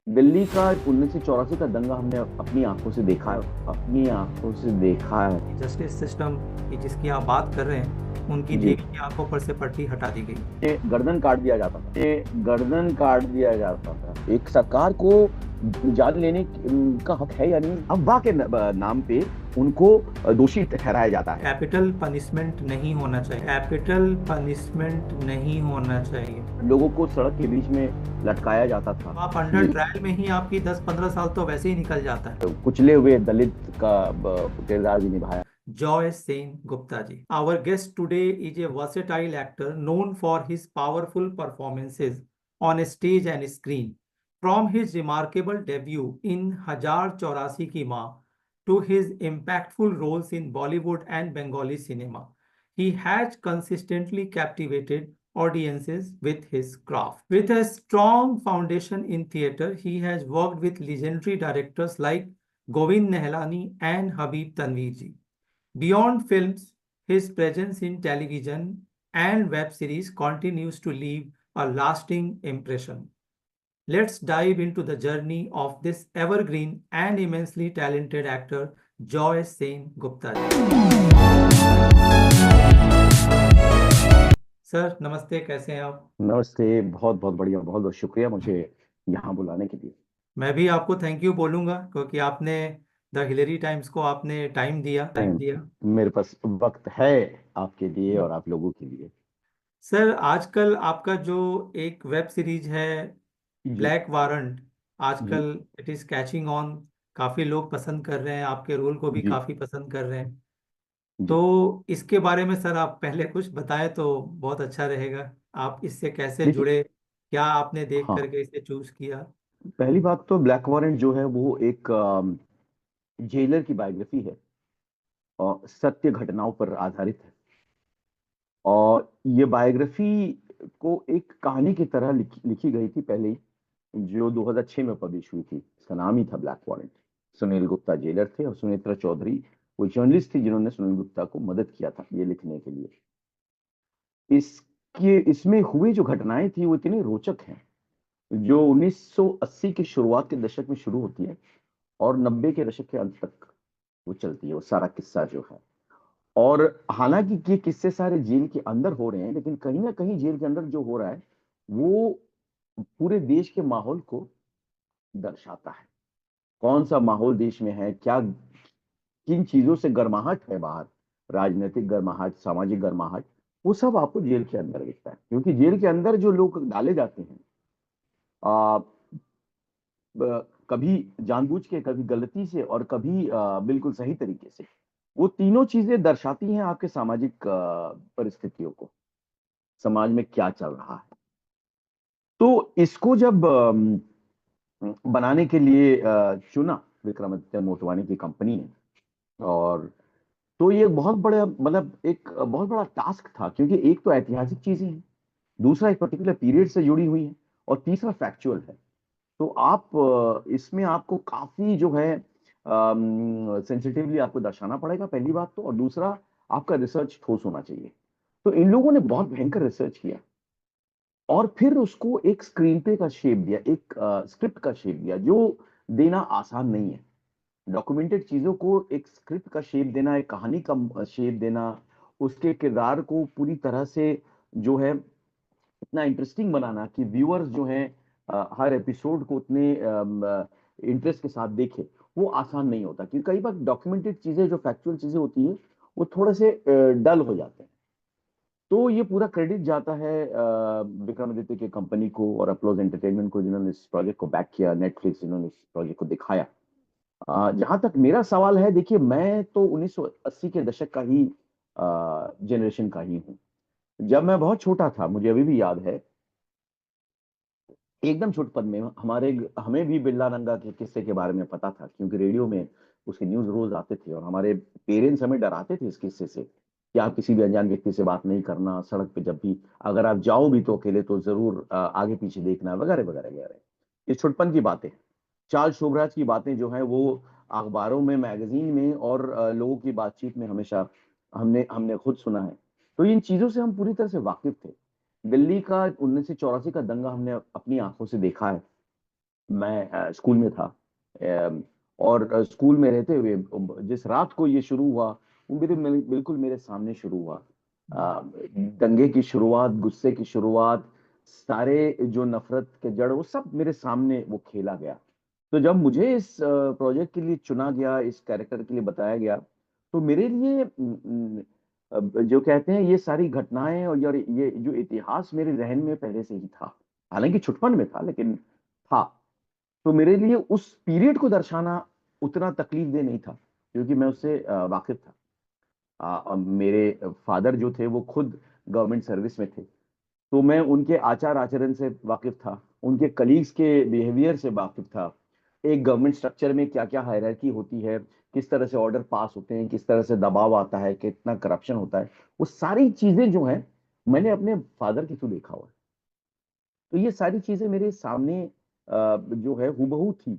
दिल्ली का 1984 का दंगा हमने अपनी आंखों से देखा है, अपनी आंखों से देखा है। जस्टिस सिस्टम की जिसकी आप बात कर रहे हैं उनकी जी। देवी की आंखों पर से पट्टी हटा दी गई। ये गर्दन काट दिया जाता था, ये गर्दन काट दिया जाता था। एक सरकार को जान लेने का हक है या नहीं, अफवाह के नाम पे उनको दोषी ठहराया जाता है। कैपिटल पनिशमेंट नहीं होना चाहिए, कैपिटल पनिशमेंट नहीं होना चाहिए। लोगों को सड़क के बीच में लटकाया जाता था। आप अंडर ट्रायल में ही आपकी 10-15 साल तो वैसे ही निकल जाता है। कुचले हुए दलित का किरदार भी निभाया। Joy Sen Gupta ji. Our guest today is a versatile actor known for his powerful performances on stage and screen. From his remarkable debut in Hajar Chaurasi Ki Maa to his impactful roles in Bollywood and Bengali cinema, he has consistently captivated audiences with his craft. With a strong foundation in theatre, he has worked with legendary directors like Govind Nehlani and Habib Tanveer ji. Beyond films, his presence in television and web series continues to leave a lasting impression. Let's dive into the journey of this evergreen and immensely talented actor, Joy Sen Gupta sir नमस्ते, कैसे हैं आप? नमस्ते। बहुत बहुत बढ़िया, बहुत बहुत शुक्रिया मुझे यहाँ बुलाने के लिए। मैं भी आपको थैंक यू बोलूंगा क्योंकि आपने द हिलेरी टाइम्स को आपने टाइम दिया। मेरे पास वक्त है आपके लिए और आप लोगों के लिए। सर आजकल आपका जो एक वेब सीरीज है जी। ब्लैक वारंट, जी। आजकल इट इज कैचिंग ऑन। काफी लोग पसंद कर रहे हैं, आपके रोल को भी जी। काफी पसंद कर रहे हैं। जी। तो इसके बारे में सर आप पहले कुछ बताएं तो बहुत अच्छा रहेगा। आप इससे कैसे देखिए। जुड़े, क्या आपने देख हाँ। करके इसे चूज किया? पहली बात तो ब्लैक वॉरेंट जो है वो एक जेलर की बायोग्राफी है और सत्य घटनाओं पर आधारित है। और ये बायोग्राफी को एक कहानी की तरह लिखी गई थी पहले ही, जो 2006 में पब्लिश हुई थी। इसका नाम ही था black warrant. Sunil Gupta jailer थे और सुनेत्रा चौधरी वो जर्नलिस्ट थी जिन्होंने सुनील गुप्ता को मदद किया था ये लिखने के लिए। इसके इसमें हुई जो घटनाएं थी वो इतनी रोचक हैं, जो 1980 के शुरुआत के दशक में शुरू होती है और 90 के दशक के अंत तक वो चलती है, वो सारा किस्सा जो है। और हालांकि ये किस्से सारे जेल के अंदर हो रहे हैं, लेकिन कहीं ना कहीं जेल के अंदर जो हो रहा है वो पूरे देश के माहौल को दर्शाता है। कौन सा माहौल देश में है, क्या किन चीजों से गर्माहट है बाहर, राजनीतिक गर्माहट, सामाजिक गर्माहट, वो सब आपको जेल के अंदर दिखता है। क्योंकि जेल के अंदर जो लोग डाले जाते हैं, आ, कभी जानबूझ के, कभी गलती से और कभी बिल्कुल सही तरीके से, वो तीनों चीजें दर्शाती हैं आपके सामाजिक परिस्थितियों को, समाज में क्या चल रहा है। तो इसको जब बनाने के लिए चुना विक्रमादित्य मोटवानी की कंपनी ने, और तो ये बहुत बड़ा, मतलब एक बहुत बड़ा टास्क था। क्योंकि एक तो ऐतिहासिक चीजें हैं, दूसरा एक पर्टिकुलर पीरियड से जुड़ी हुई है, और तीसरा फैक्चुअल है। तो आप इसमें आपको काफी जो है सेंसिटिवली आपको दर्शाना पड़ेगा, पहली बात तो। और दूसरा, आपका रिसर्च ठोस होना चाहिए। तो इन लोगों ने बहुत भयंकर रिसर्च किया और फिर उसको एक स्क्रीन पे का शेप दिया, एक स्क्रिप्ट का शेप दिया, जो देना आसान नहीं है। डॉक्यूमेंटेड चीजों को एक स्क्रिप्ट का शेप देना, एक कहानी का शेप देना, उसके किरदार को पूरी तरह से जो है इतना इंटरेस्टिंग बनाना कि व्यूअर्स जो है हर एपिसोड को उतने इंटरेस्ट के साथ देखे, वो आसान नहीं होता। क्योंकि कई बार डॉक्यूमेंटेड चीजें, जो फैक्चुअल चीजें होती हैं, वो थोड़े से डल हो जाते हैं। तो ये पूरा क्रेडिट जाता है विक्रमादित्य की कंपनी को और अपलोज एंटरटेनमेंट को, जिन्होंने इस प्रोजेक्ट को बैक किया, नेटफ्लिक्स जिन्होंने इस प्रोजेक्ट को दिखाया। जहां तक मेरा सवाल है, देखिए, मैं तो 1980 के दशक का ही जनरेशन का ही हूँ। जब मैं बहुत छोटा था, मुझे अभी भी याद है, एकदम छोटपन में हमारे हमें भी बिल्ला रंगा के किस्से के बारे में पता था, क्योंकि रेडियो में उसके न्यूज रोज आते थे। और हमारे पेरेंट्स हमें डराते थे इस किस्से से कि आप किसी भी अनजान व्यक्ति से बात नहीं करना, सड़क पे जब भी अगर आप जाओ भी तो अकेले, तो जरूर आगे पीछे देखना, वगैरह वगैरह वगैरह। ये छुटपन की बातें, चार्ल्स शोभराज की बातें जो है वो अखबारों में, मैगजीन में और लोगों की बातचीत में हमेशा हमने हमने खुद सुना है। तो इन चीजों से हम पूरी तरह से वाकिफ थे। दिल्ली का 1984 का दंगा हमने अपनी आंखों से देखा है। मैं स्कूल में था। और स्कूल में रहते हुए जिस रात को ये शुरू हुआ, वो बिल्कुल मेरे सामने शुरू हुआ। अ, दंगे की शुरुआत, गुस्से की शुरुआत, सारे जो नफरत के जड़, वो सब मेरे सामने वो खेला गया। तो जब मुझे इस प्रोजेक्ट के लिए चुना गया, इस कैरेक्टर के लिए बताया गया, तो मेरे लिए जो कहते हैं ये सारी घटनाएं और यार ये जो इतिहास मेरे जहन में पहले से ही था, हालांकि छुटपन में था लेकिन था। तो मेरे लिए उस पीरियड को दर्शाना उतना तकलीफ दे नहीं था, क्योंकि मैं उससे वाकिफ था। मेरे फादर जो थे वो खुद गवर्नमेंट सर्विस में थे, तो मैं उनके आचार आचरण से वाकिफ था, उनके कलीग्स के बिहेवियर से वाकिफ था। एक गवर्नमेंट स्ट्रक्चर में क्या क्या हायरार्की होती है, किस तरह से ऑर्डर पास होते हैं, किस तरह से दबाव आता है, कितना करप्शन होता है, वो सारी चीजें जो हैं मैंने अपने फादर के थ्रू देखा हुआ है। तो ये सारी चीजें मेरे सामने जो है हूबहू थी।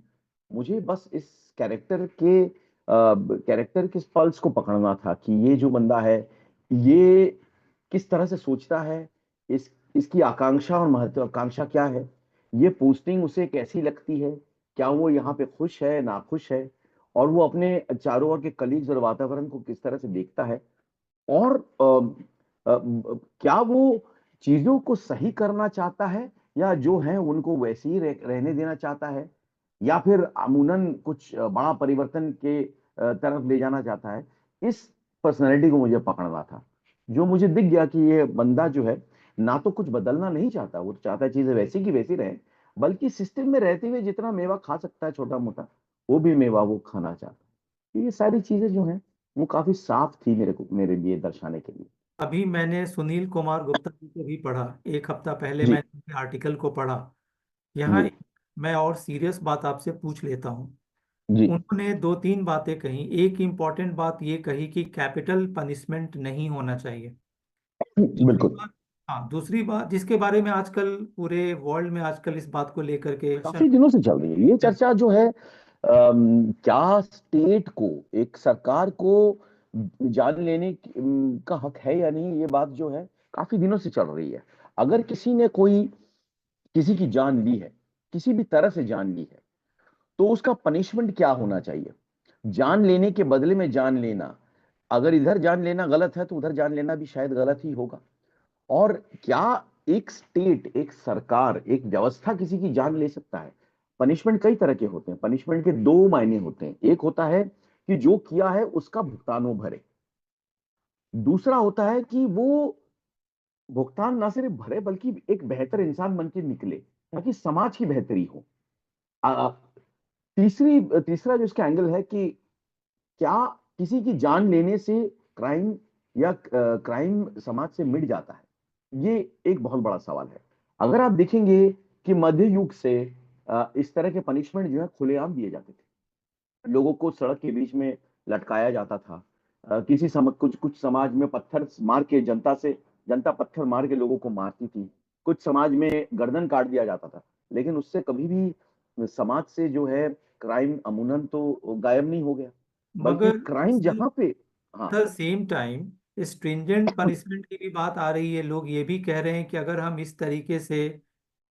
मुझे बस इस कैरेक्टर के कैरेक्टर के पल्स को पकड़ना था कि ये जो बंदा है, ये किस तरह से सोचता है, इसकी आकांक्षा और महत्वाकांक्षा क्या है, ये पोस्टिंग उसे कैसी लगती है, क्या वो यहाँ पे खुश है, नाखुश है, और वो अपने चारों ओर के कलीग्स और वातावरण को किस तरह से देखता है, और क्या वो चीजों को सही करना चाहता है, या जो है उनको वैसे ही रहने देना चाहता है, या फिर अमूनन कुछ बड़ा परिवर्तन के तरफ ले जाना चाहता है। इस पर्सनैलिटी को मुझे पकड़ना था। जो मुझे दिख गया कि ये बंदा जो है ना तो कुछ बदलना नहीं चाहता, वो चाहता है चीजें वैसी की वैसी रहे, बल्कि सिस्टम में रहते हुए जितना मेवा खा सकता है छोटा मोटा, वो भी मेवा वो खाना चाहता है। तो ये सारी चीजें जो हैं वो काफी साफ थी मेरे लिए दर्शाने के लिए। अभी मैंने सुनील कुमार गुप्ता जी को भी पढ़ा, एक हफ्ता पहले जी। मैंने उनके आर्टिकल को पढ़ा। यहाँ जी। मैं और सीरियस बात आपसे पूछ लेता हूँ। जी। उन्होंने दो तीन बातें कही। एक इम्पॉर्टेंट बात ये कही कि कैपिटल पनिशमेंट नहीं होना चाहिए। दूसरी बिल्कुल। बात, हाँ, दूसरी बात जिसके बारे में आजकल पूरे वर्ल्ड में आजकल इस बात को लेकर के काफी दिनों से चल रही है ये चर्चा जो है, क्या स्टेट को, एक सरकार को जान लेने का हक है या नहीं, ये बात जो है काफी दिनों से चल रही है। अगर किसी ने कोई किसी की जान ली है, किसी भी तरह से जान ली है, तो उसका पनिशमेंट क्या होना चाहिए? जान लेने के बदले में जान लेना, अगर इधर जान लेना गलत है तो उधर जान लेना भी शायद गलत ही होगा। और क्या एक स्टेट, एक सरकार, एक व्यवस्था किसी की जान ले सकता है? पनिशमेंट कई तरह के होते हैं, पनिशमेंट के दो मायने होते हैं। एक होता है कि जो किया है उसका भुगतान वो भरे, दूसरा होता है कि वो भुगतान ना सिर्फ भरे बल्कि एक बेहतर इंसान बन के निकले, ताकि समाज की बेहतरी हो। आ, आ, तीसरा जो इसका एंगल है कि क्या किसी की जान लेने से क्राइम, या क्राइम समाज से मिट जाता है? ये एक बहुत बड़ा सवाल है। अगर आप देखेंगे कि मध्य युग से इस तरह के पनिशमेंट जो है खुलेआम दिए जाते थे। लोगों को सड़क के बीच में लटकाया जाता था। किसी कुछ कुछ समाज में पत्थर मार के जनता पत्थर मार के लोगों को मारती थी। कुछ समाज में गर्दन काट दिया जाता था। लेकिन उससे कभी भी समाज से जो है क्राइम अमूनन तो गायब नहीं हो गया, बल्कि मगर क्राइम जहां पे। हाँ। The same time stringent punishment की भी बात आ रही है। लोग ये भी कह रहे हैं कि अगर हम इस तरीके से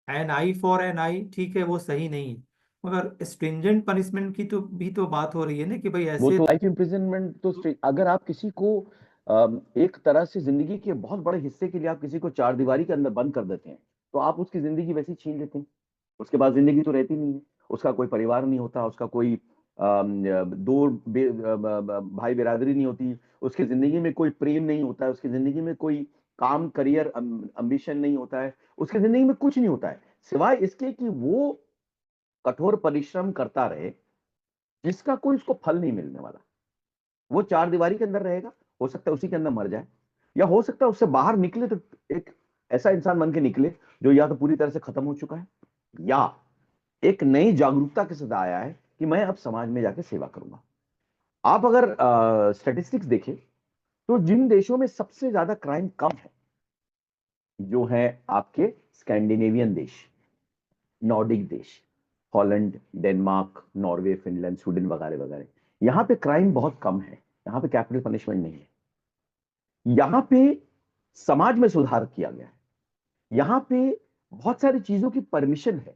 एन आई फॉर एन आई, ठीक है, वो सही नहीं है, मगर स्ट्रिंजेंट पनिशमेंट की तो बात हो रही है ना कि भाई वो ऐसे। तो लाइफ इम्प्रिजनमेंट तो अगर आप किसी को एक तरह से जिंदगी के बहुत बड़े हिस्से के लिए आप किसी को चार दीवारी के अंदर बंद कर देते हैं, तो आप उसकी जिंदगी वैसी छीन लेते हैं। उसके बाद जिंदगी तो रहती नहीं है। उसका कोई परिवार नहीं होता, उसका कोई दो भाई बिरादरी नहीं होती, उसकी जिंदगी में कोई प्रेम नहीं होता है, उसकी जिंदगी में कोई काम, करियर, अम्बिशन नहीं होता है, उसकी जिंदगी में कुछ नहीं होता है सिवाय इसके कि वो कठोर परिश्रम करता रहे, जिसका कोई उसको फल नहीं मिलने वाला। वो चार दीवारी के अंदर रहेगा, हो सकता है उसी के अंदर मर जाए, या हो सकता है उससे बाहर निकले तो एक ऐसा इंसान बन के निकले जो या तो पूरी तरह से खत्म हो चुका है, या एक नई जागरूकता के साथ आया है कि मैं अब समाज में जाके सेवा करूंगा। आप अगर स्टैटिस्टिक्स देखें, तो जिन देशों में सबसे ज्यादा क्राइम कम है, जो है आपके स्कैंडिनेवियन देश, नॉर्डिक देश, Holland, Denmark, Norway, Finland, Sweden वगैरह वगैरह, यहां पे क्राइम बहुत कम है। यहां पे कैपिटल पनिशमेंट नहीं है। यहां पे समाज में सुधार किया गया है। यहां पे बहुत सारी चीजों की परमिशन है।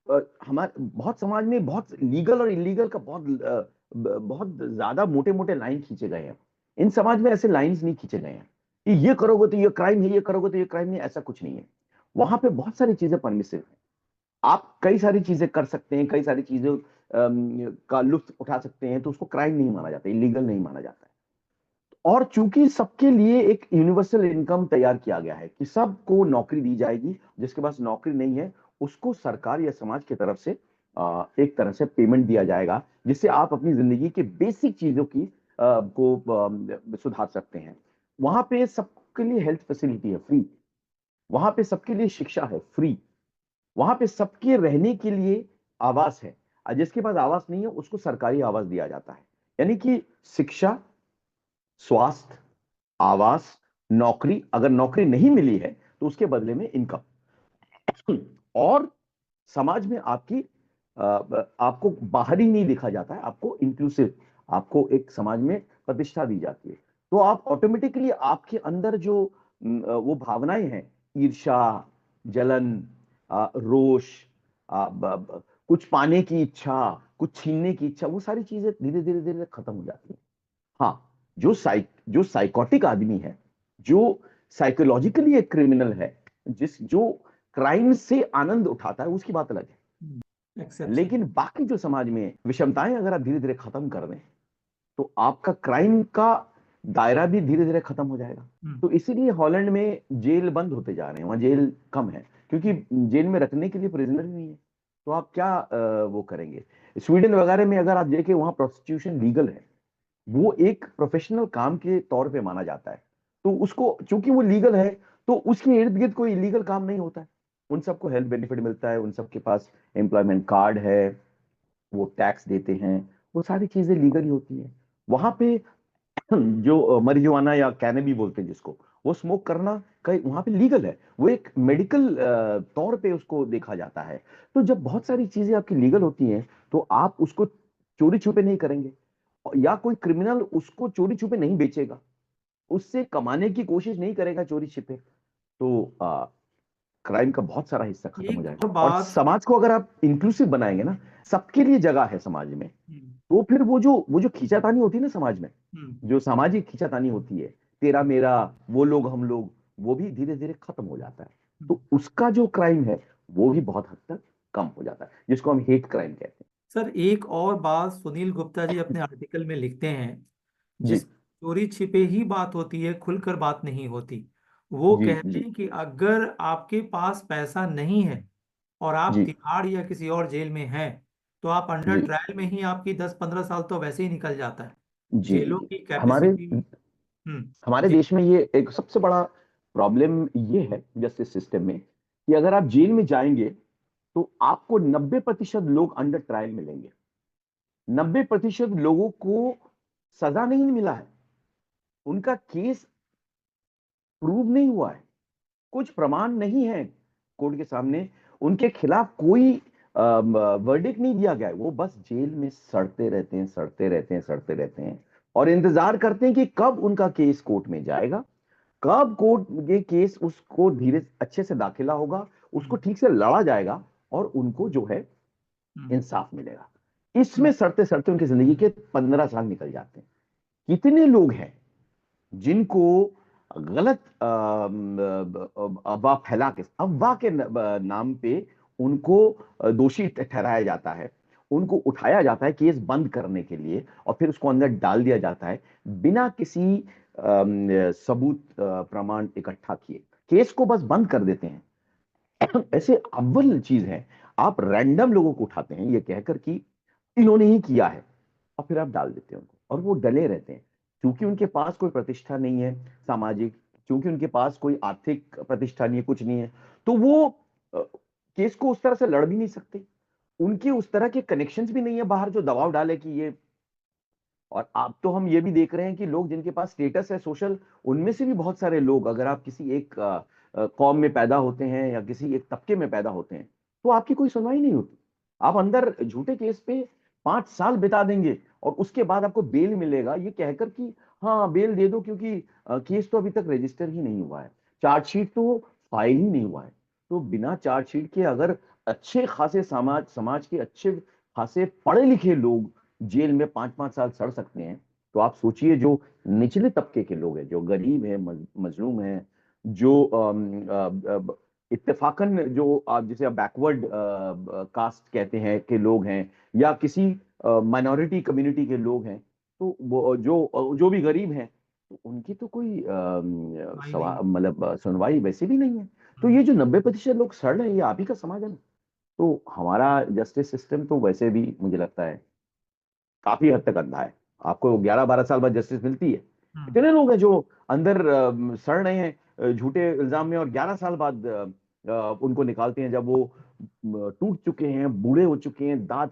हमारे बहुत समाज में बहुत लीगल और इलीगल का बहुत ज्यादा मोटे मोटे लाइन खींचे गए हैं। इन समाज में ऐसे लाइंस नहीं खींचे गए हैं कि ये करोगे तो ये क्राइम है, ये करोगे तो ये क्राइम नहीं, ऐसा कुछ नहीं है। वहां पे बहुत सारी चीजें परमिसिव है। आप कई सारी चीजें कर सकते हैं, कई सारी चीजें का लुत्फ उठा सकते हैं, तो उसको क्राइम नहीं माना जाता, इलीगल नहीं माना जाता है। और चूंकि सबके लिए एक यूनिवर्सल इनकम तैयार किया गया है कि सबको नौकरी दी जाएगी, जिसके पास नौकरी नहीं है उसको सरकार या समाज की तरफ से एक तरह से पेमेंट दिया जाएगा, जिससे आप अपनी जिंदगी के बेसिक चीजों की को सुधार सकते हैं। वहां पे सबके लिए हेल्थ फैसिलिटी है फ्री, वहां पे सबके लिए शिक्षा है फ्री, वहां पे सबके रहने के लिए आवास है, और जिसके पास आवास नहीं है उसको सरकारी आवास दिया जाता है। यानी कि शिक्षा, स्वास्थ्य, आवास, नौकरी, अगर नौकरी नहीं मिली है तो उसके बदले में इनकम। और समाज में आपको बाहर ही नहीं देखा जाता है, आपको इंक्लूसिव, आपको एक समाज में प्रतिष्ठा दी जाती है। तो आप ऑटोमेटिकली आपके अंदर जो वो भावनाएं हैं, ईर्ष्या, जलन, रोष, कुछ पाने की इच्छा, कुछ छीनने की इच्छा, वो सारी चीजें धीरे धीरे धीरे खत्म हो जाती है। हाँ, जो साइकोटिक आदमी है, जो साइकोलॉजिकली एक क्रिमिनल है, जो क्राइम से आनंद उठाता है, उसकी बात अलग है। एक्सेप्शन। लेकिन बाकी जो समाज में विषमताएं अगर आप धीरे धीरे खत्म कर दें तो आपका क्राइम का दायरा भी धीरे धीरे खत्म हो जाएगा। तो इसीलिए हॉलैंड में जेल बंद होते जा रहे हैं, वहां जेल कम है, क्योंकि जेल में रखने के लिए प्रिजनर ही नहीं है। तो आप क्या वो करेंगे। स्वीडन वगैरह में अगर आप देखें, वहां प्रोस्टिट्यूशन लीगल है, वो एक प्रोफेशनल काम के तौर पे माना जाता है। तो उसको चूंकि वो लीगल है, तो उसके इर्द गिर्द कोई इलीगल काम नहीं होता है। उन सबको हेल्थ बेनिफिट मिलता है, उन सबके पास एम्प्लॉयमेंट कार्ड है, वो टैक्स देते हैं, वो सारी चीजें लीगल ही होती है। वहां पे जो मरिजुआना या कैनबी बोलते हैं जिसको, वो स्मोक करना कहीं वहां पे लीगल है, वो एक मेडिकल तौर पे उसको देखा जाता है। तो जब बहुत सारी चीजें आपकी लीगल होती हैं तो आप उसको चोरी छुपे नहीं करेंगे, या कोई क्रिमिनल उसको चोरी छुपे नहीं बेचेगा, उससे कमाने की कोशिश नहीं करेगा चोरी छिपे। तो क्राइम का बहुत सारा हिस्सा खत्म हो एक जाएगा। और और बात। समाज को अगर आप इंक्लूसिव बनाएंगे ना, सबके लिए जगह है समाज में, हम्म। तो फिर वो जो खींचातानी होती है ना समाज में, हम्म। जो सामाजिक खींचातानी होती है, तेरा मेरा, वो लोग हम लोग, वो भी धीरे धीरे खत्म हो जाता है। हम्म। तो उसका जो क्राइम है वो भी बहुत हद तक कम हो जाता है, जिसको हम हेट क्राइम कहते सर, एक और बात सुनील गुप्ता जी अपने आर्टिकल में लिखते हैं, हैं। जी जिस चोरी छिपे ही बात होती है, खुलकर बात नहीं होती। वो जी कहते जी हैं कि अगर आपके पास पैसा नहीं है और आप जी तिहाड़ या किसी और जेल में हैं, तो आप अंडर जी ट्रायल में ही आपकी 10-15 साल तो वैसे ही निकल जाता है। जी जी जेलों जी की हमारे कैपेसिटी। हमारे जी। देश में ये एक सबसे बड़ा प्रॉब्लम ये है जस्टिस सिस्टम में, कि अगर आप जेल में जाएंगे तो आपको 90% लोग अंडर ट्रायल मिलेंगे। 90% लोगों को सजा नहीं मिला है, उनका केस प्रूव नहीं हुआ है, कुछ प्रमाण नहीं है कोर्ट के सामने, उनके खिलाफ कोई वर्डिक्ट नहीं दिया गया है, वो बस जेल में सड़ते रहते हैं, सड़ते रहते हैं, सड़ते रहते हैं, और इंतजार करते हैं कि कब उनका केस कोर्ट में जाएगा, कब कोर्ट ये केस उसको धीरे अच्छे से दाखिला होगा, उसको ठीक से लड़ा जाएगा, और उनको जो है इंसाफ मिलेगा। इसमें सड़ते सड़ते उनकी जिंदगी के 15 साल निकल जाते हैं। कितने लोग हैं जिनको गलत अफवाह फैला के, अफवाह के नाम पे उनको दोषी ठहराया जाता है, उनको उठाया जाता है केस बंद करने के लिए, और फिर उसको अंदर डाल दिया जाता है बिना किसी सबूत प्रमाण इकट्ठा किए, केस को बस बंद कर देते हैं। ऐसे अव्वल चीज है, आप रैंडम लोगों को उठाते हैं ये कहकर कि इन्होंने ही किया है, और फिर आप डाल देते हैं उनको, और वो डले रहते हैं, क्योंकि उनके पास कोई प्रतिष्ठा नहीं है सामाजिक, क्योंकि उनके पास कोई आर्थिक प्रतिष्ठा नहीं है, कुछ नहीं है, तो वो केस को उस तरह से लड़ भी नहीं सकते, उनके उस तरह के कनेक्शंस भी नहीं है बाहर जो दबाव डाले कि ये। और अब तो हम ये भी देख रहे हैं कि लोग जिनके पास स्टेटस है सोशल, उनमें से भी बहुत सारे लोग, अगर आप किसी एक कौम में पैदा होते हैं या किसी एक तबके में पैदा होते हैं, तो आपकी कोई सुनवाई नहीं होती, आप अंदर झूठे केस पे 5 साल बिता देंगे, और उसके बाद आपको बेल मिलेगा ये कहकर कि हाँ बेल दे दो, क्योंकि केस तो अभी तक रजिस्टर ही नहीं हुआ है, चार्जशीट तो फाइल ही नहीं हुआ है। तो बिना चार्जशीट के अगर अच्छे खासे समाज के अच्छे खासे पढ़े लिखे लोग जेल में 5-5 साल सड़ सकते हैं, तो आप सोचिए जो निचले तबके के लोग हैं, जो गरीब हैं, मजलूम हैं, जो इत्तेफाकन जो आप जिसे आप बैकवर्ड कास्ट कहते हैं के लोग हैं, या किसी माइनॉरिटी कम्युनिटी के लोग हैं, तो वो जो भी गरीब हैं, तो उनकी तो कोई भाई नहीं। मतलब सुनवाई वैसे भी नहीं है। तो हम्म। ये जो 90% लोग सड़ रहे हैं, ये आप ही का समाज है ना। तो हमारा जस्टिस सिस्टम तो वैसे भी मुझे लगता है काफी हद तक अंधा है। आपको 11-12 साल बाद जस्टिस मिलती है। हम्म। इतने लोग हैं जो अंदर सड़ रहे हैं झूठे इल्जाम में, और 11 साल बाद उनको निकालते हैं, जब वो टूट चुके हैं, बूढ़े हो चुके हैं, दांत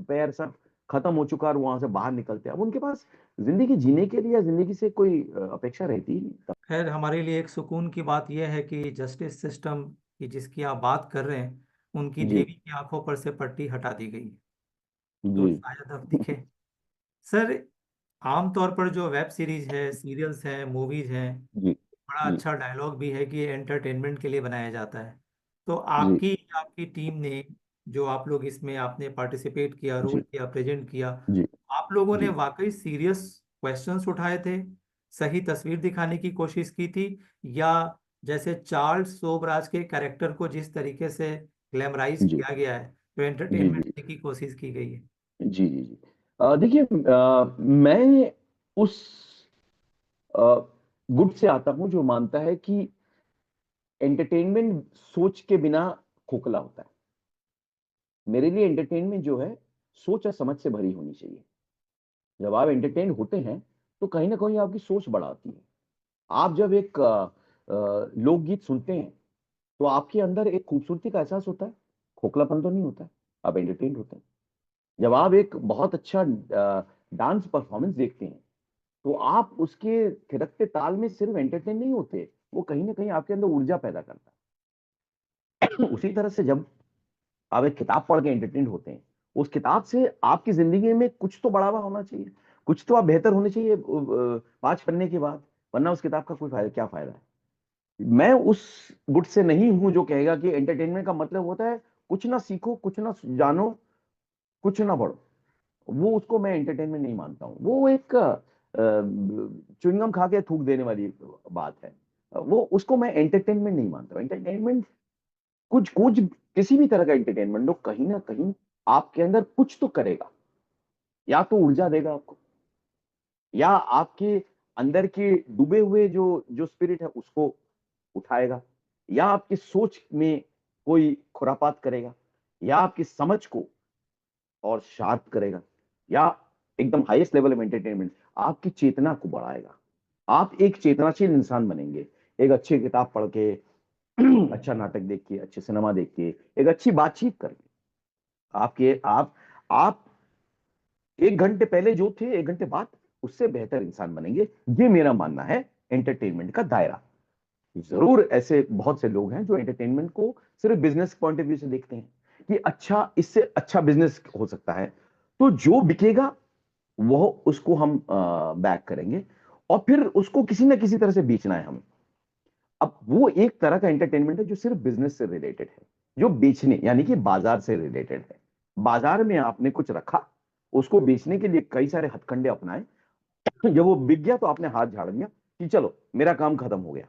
पैर सब खत्म हो चुका है, और वहां से बाहर निकलते हैं। अब उनके पास जिंदगी जीने के लिए या जिंदगी से कोई अपेक्षा रहती ही नहीं। खैर, हमारे लिए एक सुकून की बात यह है कि जस्टिस सिस्टम की जिसकी आप बात कर रहे हैं, उनकी जी देवी की आंखों पर से पट्टी हटा दी गई है, तो जी शायद अब दिखे। सर, आमतौर पर जो वेब सीरीज है, सीरियल्स हैं, मूवीज हैं, जी बड़ा जी अच्छा डायलॉग भी है कि ये एंटरटेनमेंट के लिए बनाया जाता है। तो जी आपकी आपकी टीम ने, जो आप लोग इसमें आपने पार्टिसिपेट किया, रोल जी किया, प्रेजेंट किया, जी आप लोगों ने जी वाकई सीरियस क्वेश्चंस उठाए थे, सही तस्वीर दिखाने की कोशिश की थी, या जैसे चार्ल्स सोबराज के कैरेक्टर को जिस तरीके से ग्लैमराइज जी किया गया है, तो जी एंटरटेनमेंट जी देने की कोशिश की गई है? जी जी जी देखिए, मैं उस गुट से आता हूं जो मानता है कि एंटरटेनमेंट सोच के बिना खोखला होता है। मेरे लिए एंटरटेनमेंट जो है, सोच और समझ से भरी होनी चाहिए। जब आप एंटरटेन होते हैं, तो कहीं ना कहीं आपकी सोच बढ़ाती है। आप जब एक लोकगीत सुनते हैं, तो आपके अंदर एक खूबसूरती का एहसास होता है, खोखलापन तो नहीं होता है, आप एंटरटेन होते हैं। जब आप एक बहुत अच्छा डांस परफॉर्मेंस देखते हैं, तो आप उसके थिरकते ताल में सिर्फ एंटरटेन नहीं होते, वो कहीं ना कहीं आपके अंदर ऊर्जा पैदा करता है। उसी तरह से जब आप एक किताब पढ़ के एंटरटेन होते हैं, उस किताब से आपकी जिंदगी में कुछ तो बढ़ावा होना चाहिए, कुछ तो आप बेहतर होने चाहिए 5 पन्ने के बाद, वरना उस किताब का कोई फायदा, क्या फायदा है। मैं उस गुट से नहीं हूं जो कहेगा कि एंटरटेनमेंट का मतलब होता है कुछ ना सीखो, कुछ ना जानो, कुछ ना पढ़ो। वो उसको मैं एंटरटेनमेंट नहीं मानता हूँ। वो एक च्युइंगम खा के थूक देने वाली बात है। वो उसको मैं एंटरटेनमेंट नहीं मानता हूँ। एंटरटेनमेंट कुछ कुछ किसी भी तरह का एंटरटेनमेंट हो, कहीं ना कहीं आपके अंदर कुछ तो करेगा। या तो ऊर्जा देगा आपको, या आपके अंदर के डूबे हुए जो जो स्पिरिट है उसको उठाएगा, या आपकी सोच में कोई खुरापात करेगा, या आपकी समझ को और शार्प करेगा, या एकदम हाईएस्ट लेवल ऑफ एंटरटेनमेंट आपकी चेतना को बढ़ाएगा। आप एक चेतनाशील इंसान बनेंगे, एक अच्छी किताब पढ़ के, अच्छा नाटक देख के, अच्छे सिनेमा देख के, एक अच्छी बातचीत करके। आपके आप 1 घंटे पहले जो थे, 1 घंटे बाद उससे बेहतर इंसान बनेंगे। ये मेरा मानना है एंटरटेनमेंट का दायरा। जरूर ऐसे बहुत से लोग हैं जो एंटरटेनमेंट को सिर्फ बिजनेस पॉइंट ऑफ व्यू से देखते हैं, कि अच्छा, इससे अच्छा बिजनेस हो सकता है, तो जो बिकेगा वह उसको हम बैक करेंगे, और फिर उसको किसी ना किसी तरह से बेचना है हमें। अब वो एक तरह का एंटरटेनमेंट है जो सिर्फ बिजनेस से रिलेटेड है, जो बेचने यानी कि बाजार से रिलेटेड है। बाजार में आपने कुछ रखा, उसको बेचने के लिए कई सारे हथकंडे अपनाए, जब वो बिक गया तो आपने हाथ झाड़ दिया कि चलो मेरा काम खत्म हो गया।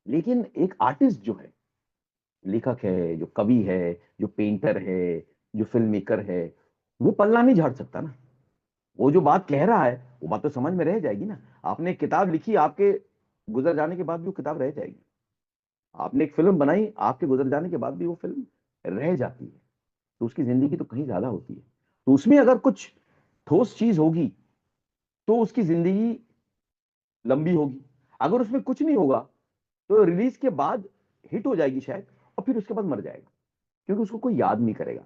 लेकिन एक आर्टिस्ट जो है, लेखक है, जो कवि है, जो पेंटर है, जो फिल्म मेकर है, वो पल्ला नहीं झाड़ सकता ना। वो जो बात कह रहा है, वो बात तो समझ में रह जाएगी ना। आपने एक किताब लिखी, आपके गुजर जाने के बाद भी वो किताब रह जाएगी। आपने एक फिल्म बनाई, आपके गुजर जाने के बाद भी वो फिल्म रह जाती है। तो उसकी जिंदगी तो कहीं ज्यादा होती है। तो उसमें अगर कुछ ठोस चीज होगी, तो उसकी जिंदगी लंबी होगी। अगर उसमें कुछ नहीं होगा, तो रिलीज के बाद हिट हो जाएगी शायद, और फिर उसके बाद मर जाएगा, क्योंकि उसको कोई याद नहीं करेगा।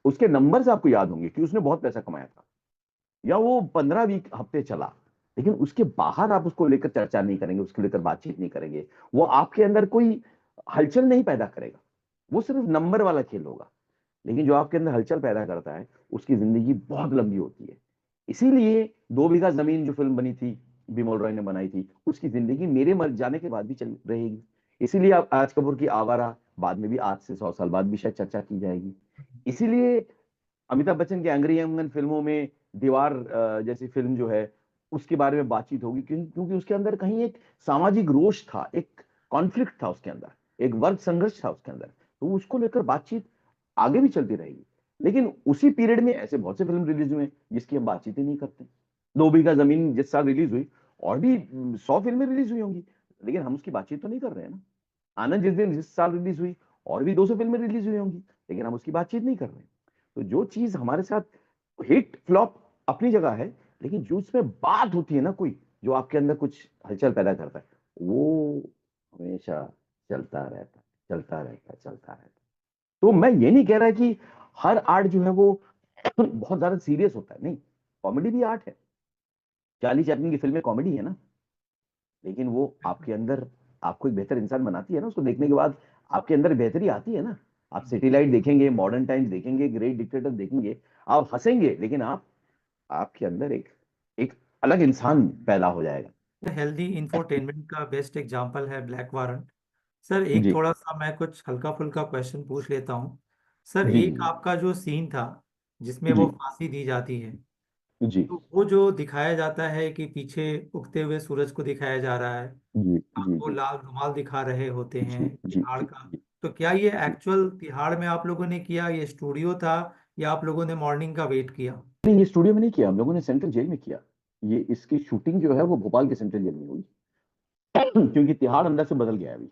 उसके नंबर से आपको याद होंगे कि उसने बहुत पैसा कमाया था, या वो 15-20 हफ्ते चला, लेकिन उसके बाहर आप उसको लेकर चर्चा नहीं करेंगे, उसको लेकर बातचीत नहीं करेंगे। वो आपके अंदर कोई हलचल नहीं पैदा करेगा। वो सिर्फ नंबर वाला खेल होगा। लेकिन जो आपके अंदर हलचल पैदा करता है, उसकी जिंदगी बहुत लंबी होती है। इसीलिए 2 बीघा जमीन जो फिल्म बनी थी, बिमोल रॉय ने बनाई थी, उसकी जिंदगी मेरे मर जाने के बाद भी चल रहेगी। इसीलिए आप आज कपूर की आवारा बाद में भी, आज से 100 साल बाद भी शायद चर्चा की जाएगी। इसीलिए अमिताभ बच्चन के अंग्रेजी अंगन फिल्मों में दीवार जैसी फिल्म जो है उसके बारे में बातचीत होगी, क्योंकि उसके अंदर कहीं एक सामाजिक रोष था, एक कॉन्फ्लिक्ट था उसके अंदर, एक वर्ग संघर्ष था उसके अंदर, तो उसको लेकर बातचीत आगे भी चलती रहेगी। लेकिन उसी पीरियड में ऐसे बहुत से फिल्म रिलीज हुए जिसकी हम बातचीत ही नहीं करते। 2 बीघा जमीन जिस साल रिलीज हुई, और भी 100 फिल्में रिलीज हुई होंगी, लेकिन हम उसकी बातचीत तो नहीं कर रहे हैं ना। आनंद जिस साल रिलीज हुई, और भी 200 फिल्में रिलीज हुई होंगी, लेकिन हम उसकी बातचीत नहीं कर रहे हैं। तो जो चीज हमारे साथ हिट फ्लॉप अपनी जगह है, लेकिन जो उसमें बात होती है ना, कोई जो आपके अंदर कुछ हलचल पैदा करता है, वो हमेशा चलता रहता है, चलता रहता है, चलता रहता है। तो मैं ये नहीं कह रहा कि हर आर्ट जो है वो बहुत ज्यादा सीरियस होता है, नहीं, कॉमेडी भी आर्ट है। चार्ली चैपलिन की फिल्में कॉमेडी है ना, लेकिन वो आपके अंदर आपको एक बेहतर इंसान बनाती है ना, उसको देखने के बाद आपके अंदर बेहतरी आती है ना। आप सिटी लाइट देखेंगे, मॉडर्न टाइम्स देखेंगे, ग्रेट डिक्टेटर देखेंगे, आप हंसेंगे, लेकिन आपके अंदर एक एक अलग इंसान पैदा हो जाएगा। हेल्दी इंफोटेनमेंट का बेस्ट एग्जांपल है ब्लैक वारंट। सर एक जी थोड़ा सा मैं कुछ हल्का फुल्का क्वेश्चन पूछ लेता हूँ। सर जी एक जी आपका जो सीन था जिसमें जी वो फांसी दी जाती है, जी तो वो जो दिखाया जाता है कि पीछे उगते हुए सूरज को दिखाया जा रहा है, जी जी आपको जी लाल रुमाल दिखा रहे होते जी हैं जी तिहाड़ जी का। जी तो क्या ये जी। एक्चुअल तिहाड़ में आप लोगों ने किया, ये स्टूडियो था, या आप लोगों ने मॉर्निंग का वेट किया? नहीं, ये स्टूडियो में नहीं किया, हम लोगों ने सेंट्रल जेल में किया। ये इसकी शूटिंग जो है वो भोपाल के सेंट्रल जेल में हुई। क्योंकि तिहाड़ अंदर से बदल गया है अभी,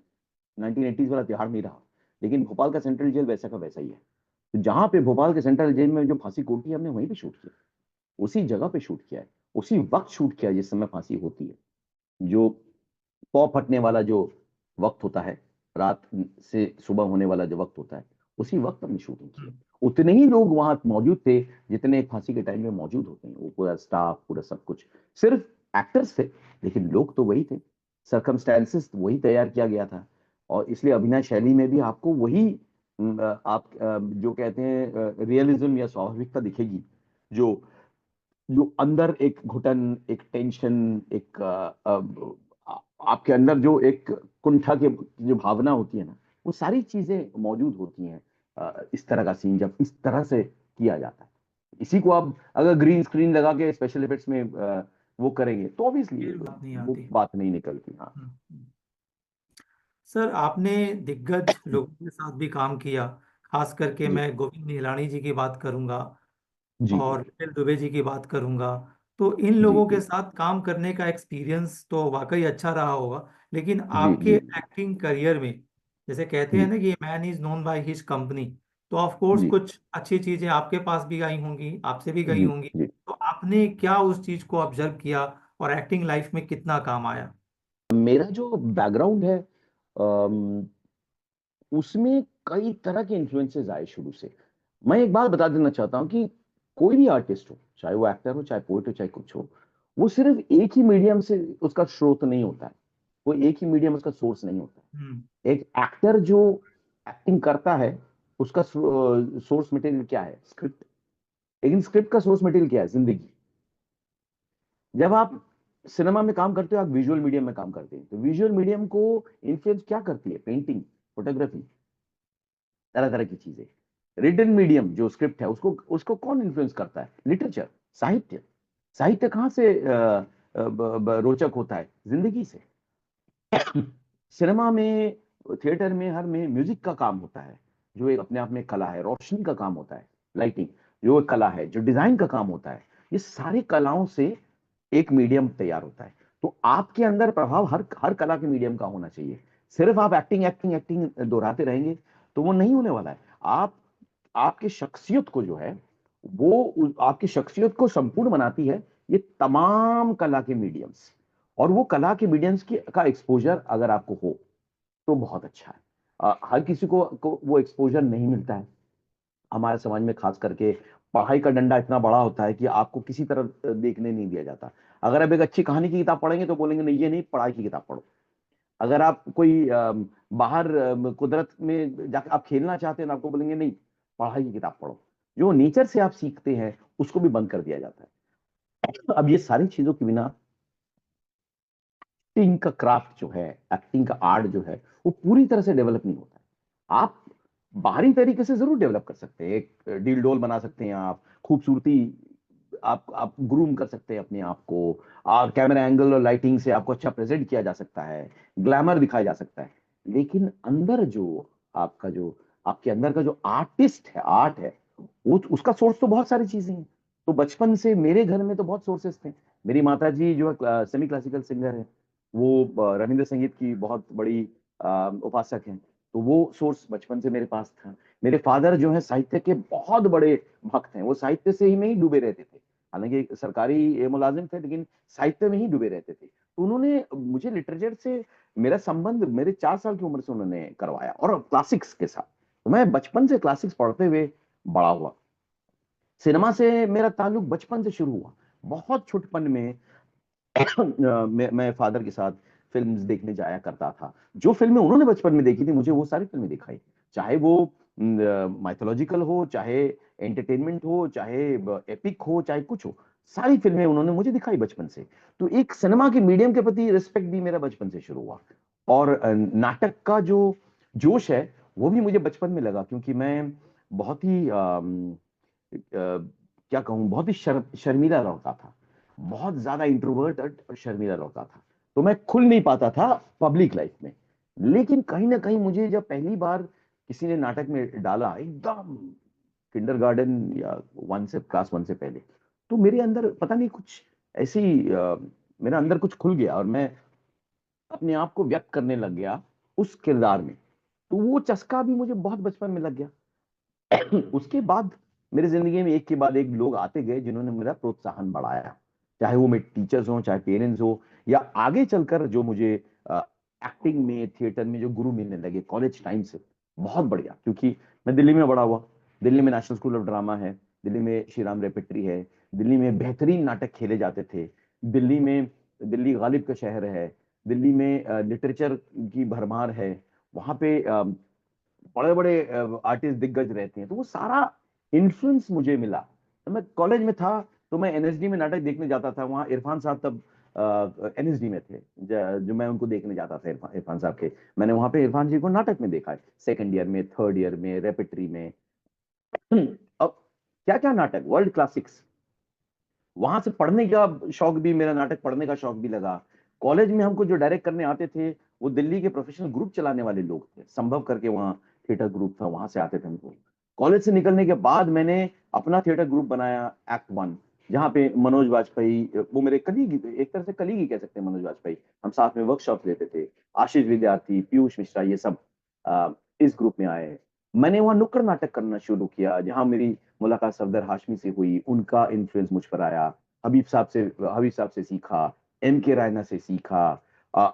1980s वाला तिहाड़ नहीं रहा। लेकिन भोपाल का सेंट्रल जेल वैसा का वैसा ही है। तो जहां पे भोपाल के सेंट्रल जेल में जो फांसी कोर्ट थी, हमने वहीं पे शूट किया, उसी जगह पे शूट किया है, उसी वक्त शूट किया है जिस समय फांसी होती है। जो पौ फटने वाला जो वक्त होता है, रात से सुबह होने वाला जो वक्त होता है, उसी वक्त हमने शूटिंग की है। हम्म। उतने ही लोग वहां मौजूद थे जितने फांसी के टाइम में मौजूद होते हैं, वो पूरा स्टाफ, पूरा सब कुछ। सिर्फ एक्टर्स थे, लेकिन लोग तो वही थे, सरकमस्टेंसेस वही तैयार किया गया था। और इसलिए अभिनय शैली में भी आपको वही आप जो कहते हैं रियलिज्म या स्वाभाविकता दिखेगी। जो जो अंदर एक घुटन, एक टेंशन, एक आपके अंदर जो एक कुंठा के जो भावना होती है ना, वो सारी चीजें मौजूद होती हैं इस तरह का सीन जब इस तरह से किया जाता है। इसी को आप अगर ग्रीन स्क्रीन लगा के स्पेशल इफेक्ट्स में वो करेंगे, तो ऑब्वियसली फिर बात नहीं वो आती। बात नहीं निकलती। हाँ हम्म। सर आपने दिग्गज लोगों के साथ भी काम किया, खास करके जी मैं गोविंद निहलानी जी की बात करूंगा जी और विपिन दुबे जी की बात करूंगा। तो इन जी लोगों के जी साथ काम करने का एक्सपीरियंस तो वाकई अच्छा रहा होगा, लेकिन जी आपके जी एक्टिंग करियर में, जैसे कहते हैं जी ना कि man is known by his company, तो ऑफ कोर्स जी कुछ अच्छी चीजें आपके पास भी आई होंगी, आपसे भी गई जी होंगी। जी। तो आपने क्या उस चीज को ऑब्जर्व किया और एक्टिंग लाइफ में कितना काम आया? मेरा जो बैकग्राउंड है, उसमें कई तरह के इन्फ्लुएंसेस आए शुरू से। मैं एक बात बता देना चाहता हूँ कि कोई भी आर्टिस्ट हो, चाहे वो एक्टर हो, चाहे पोएट हो, चाहे कुछ हो, वो सिर्फ एक ही मीडियम से उसका स्रोत नहीं होता है, कोई एक ही मीडियम उसका सोर्स नहीं होता हम्म। है। एक एक्टर जो एक्टिंग करता है, उसका सोर्स मटेरियल क्या है? स्क्रिप्ट। लेकिन स्क्रिप्ट का सोर्स मटेरियल क्या है? जिंदगी। जब आप सिनेमा में काम करते हो, आप विजुअल मीडियम में काम करते हैं, तो विजुअल मीडियम को इन्फ्लुएंस क्या करती है? पेंटिंग, फोटोग्राफी, तरह तरह की चीजें। रिटन मीडियम जो स्क्रिप्ट है, उसको उसको कौन इन्फ्लुएंस करता है? लिटरेचर, साहित्य। साहित्य कहाँ से रोचक होता है? जिंदगी से। सिनेमा में, थिएटर में, हर में म्यूजिक का काम होता है, जो एक अपने आप में कला है। रोशनी का काम होता है, लाइटिंग, जो एक कला है। जो डिजाइन का काम होता है, ये सारी कलाओं से एक मीडियम तैयार होता है। तो आपके अंदर प्रभाव हर हर कला के मीडियम का होना चाहिए। सिर्फ आप एक्टिंग एक्टिंग एक्टिंग दोहराते रहेंगे तो वो नहीं होने वाला है। आप आपकी शख्सियत को जो है, आपकी शख्सियत को संपूर्ण बनाती है ये तमाम कला के मीडियम्स। और वो कला के मीडियम्स की का एक्सपोजर अगर आपको हो तो बहुत अच्छा है। हर किसी को वो एक्सपोजर नहीं मिलता है। हमारे समाज में खास करके पढ़ाई का डंडा इतना बड़ा होता है कि आपको किसी तरह देखने नहीं दिया जाता। अगर आप एक अच्छी कहानी की किताब पढ़ेंगे तो बोलेंगे नहीं, ये नहीं, पढ़ाई की किताब पढ़ो। अगर आप कोई बाहर कुदरत में जाकर आप खेलना चाहते हैं तो आपको बोलेंगे नहीं, पढ़ाई की किताब पढ़ो। जो नेचर से आप सीखते हैं उसको भी बंद कर दिया जाता है। अब ये सारी चीजों के बिना एक्टिंग का क्राफ्ट जो है, एक्टिंग का आर्ट जो है, वो पूरी तरह से डेवलप नहीं होता है। आप बाहरी तरीके से जरूर डेवलप कर सकते हैं, एक डील डोल बना सकते हैं आप, खूबसूरती, आप ग्रूम कर सकते हैं अपने आप को, और कैमरा एंगल और लाइटिंग से आपको अच्छा प्रेजेंट किया जा सकता है, ग्लैमर दिखाया जा सकता है। लेकिन अंदर जो आपका जो आपके अंदर का जो आर्टिस्ट है, आर्ट है, वो उसका सोर्स तो बहुत सारी चीजें हैं। तो बचपन से मेरे घर में तो बहुत सोर्सेस थे। मेरी माता जी जो है सेमी क्लासिकल सिंगर है, वो रविंद्र संगीत की बहुत बड़ी उपासक हैं, तो वो सोर्स बचपन से मेरे पास था। मेरे फादर जो है साहित्य के बहुत बड़े भक्त हैं, वो साहित्य से ही में ही डूबे रहते थे। हालांकि सरकारी मुलाजिम थे, लेकिन साहित्य में ही डूबे रहते थे। तो उन्होंने मुझे लिटरेचर से मेरा संबंध मेरे 4 साल की उम्र से उन्होंने करवाया, और क्लासिक्स के साथ। तो मैं बचपन से क्लासिक्स पढ़ते हुए बड़ा हुआ। सिनेमा से मेरा ताल्लुक बचपन से शुरू हुआ। बहुत छोटपन में मैं फादर के साथ फिल्म्स देखने जाया करता था। जो फिल्में उन्होंने बचपन में देखी थी, मुझे वो सारी फिल्में दिखाई, चाहे वो माइथोलॉजिकल हो, चाहे एंटरटेनमेंट हो, चाहे एपिक हो, चाहे कुछ हो, सारी फिल्में उन्होंने मुझे दिखाई बचपन से। तो एक सिनेमा के मीडियम के प्रति रिस्पेक्ट भी मेरा बचपन से शुरू हुआ। और नाटक का जो जोश है, वो भी मुझे बचपन में लगा, क्योंकि मैं बहुत ही क्या कहूँ, बहुत ही शर्मीला लड़का था। बहुत ज्यादा इंट्रोवर्ट और शर्मीला लड़का था। तो मैं खुल नहीं पाता था पब्लिक लाइफ में। लेकिन कहीं ना कहीं मुझे जब पहली बार किसी ने नाटक में डाला, एकदम किंडरगार्टन या क्लास 1 से पहले, तो मेरे अंदर पता नहीं कुछ ऐसी मेरा अंदर कुछ खुल गया, और मैं अपने आप को व्यक्त करने लग गया उस किरदार में। तो वो चस्का भी मुझे बहुत बचपन में लग गया। उसके बाद मेरी जिंदगी में एक के बाद एक लोग आते गए, जिन्होंने मेरा प्रोत्साहन बढ़ाया, चाहे वो मेरे टीचर्स हो, चाहे पेरेंट्स हो, या आगे चलकर जो मुझे एक्टिंग में, थिएटर में जो गुरु मिलने लगे कॉलेज टाइम से। बहुत बढ़िया, क्योंकि मैं दिल्ली में बड़ा हुआ। दिल्ली में नेशनल स्कूल ऑफ ड्रामा है, दिल्ली में श्री राम रेपेट्री है, दिल्ली में बेहतरीन नाटक खेले जाते थे। दिल्ली में, दिल्ली गालिब का शहर है, दिल्ली में लिटरेचर की भरमार है। वहां पे बड़े बड़े आर्टिस्ट दिग्गज रहते हैं, तो वो सारा इन्फ्लुएंस मुझे मिला। तो मैं कॉलेज में था, तो मैं एनएसडी में नाटक देखने जाता था। वहाँ इरफान साहब तब एनएसडी में थे, जो मैं उनको देखने जाता था, इरफान साहब के। मैंने वहां पे इरफान जी को नाटक में देखा है, सेकंड ईयर में, थर्ड ईयर में, रेपेट्री में। अब क्या क्या नाटक, वर्ल्ड क्लासिक्स। वहां से पढ़ने का शौक भी, मेरा नाटक पढ़ने का शौक भी लगा। कॉलेज में हमको जो डायरेक्ट करने आते थे, वो दिल्ली के प्रोफेशनल ग्रुप चलाने वाले लोग थे, संभव करके वहाँ थिएटर ग्रुप था, वहां से आते थे हमको। कॉलेज से निकलने के बाद मैंने अपना थिएटर ग्रुप बनाया, एक्ट 1, जहाँ पे मनोज वाजपेयी, वो मेरे कलीग, एक तरह से कलीग ही कह सकते हैं मनोज वाजपेयी, हम साथ में वर्कशॉप लेते थे। आशीष विद्यार्थी, पीयूष मिश्रा, ये सब इस ग्रुप में आए। मैंने वहाँ नुक्कड़ नाटक करना शुरू किया, जहाँ मेरी मुलाकात सफदर हाशमी से हुई, उनका इन्फ्लुएंस मुझ पर आया। हबीब साहब से सीखा, M K रायना से सीखा। आ,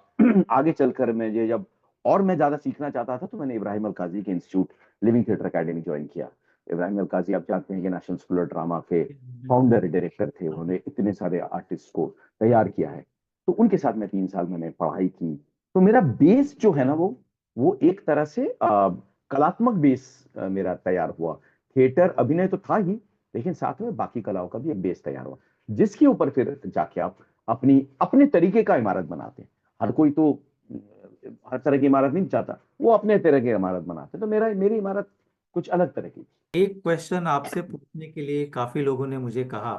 आगे चलकर मैं ज्यादा सीखना चाहता था, तो मैंने इब्राहिम अल काजी के institute, living theatre academy join किया। इब्राहिम अल काजी, आप जानते हैं कि नेशनल स्कूल ऑफ ड्रामा के बिल्कुल। फाउंडर डायरेक्टर थे। उन्होंने इतने सारे आर्टिस्ट को तैयार किया है। तो उनके साथ मैं 3 साल मैंने पढ़ाई की। तो मेरा बेस जो है ना, वो एक तरह से कलात्मक बेस मेरा तैयार हुआ। थिएटर अभिनय तो था ही, लेकिन साथ में बाकी कलाओं का भी एक बेस तैयार हुआ, जिसके ऊपर फिर जाके आप अपनी अपने तरीके का इमारत बनाते हैं। हर कोई तो हर तरह की इमारत नहीं चाहता, वो अपने तरह की इमारत बनाते हैं। तो मेरी इमारत कुछ अलग तरह की। एक क्वेश्चन आपसे पूछने के लिए काफी लोगों ने मुझे कहा